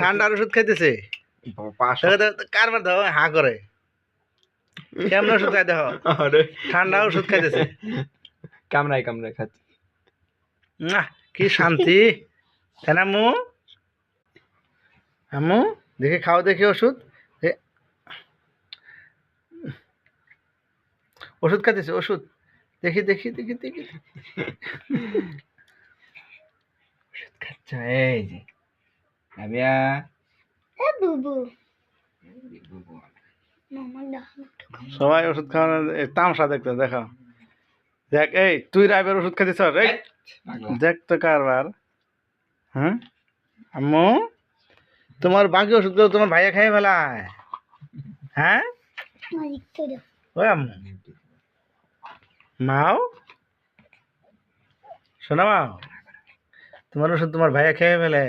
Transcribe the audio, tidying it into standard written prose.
ঠান্ডার ওষুধ খাইতেছে কারবার দাও হা করে কেমন ওষুধ খাই দেখো ঠান্ডা ওষুধ খাইতেছে কামড়ায় কামড়ায় খাচ্ছে কি শান্তি তাই না আম্মু আম্মু দেখে খাও দেখি ওষুধ ওষুধ খাইতেছে ওষুধ দেখি দেখি দেখি দেখি ওষুধ খাচ্ছ এই যে রাবিয়া সবাই ওষুধ খাওয়ানোর তামসা দেখতে দেখো দেখ এই তুই রাইবের ওষুধ খাইতেছ রে দেখ তো কারবার হ্যাঁ আম্মু তোমার বাকি ওষুধ তোমার ভাইয়া খাইয়ে ফেলায় হ্যাঁ ওই আম্মু মাও শোনা মাও তোমার ওষুধ তোমার ভাইয়া খেয়ে ফেলে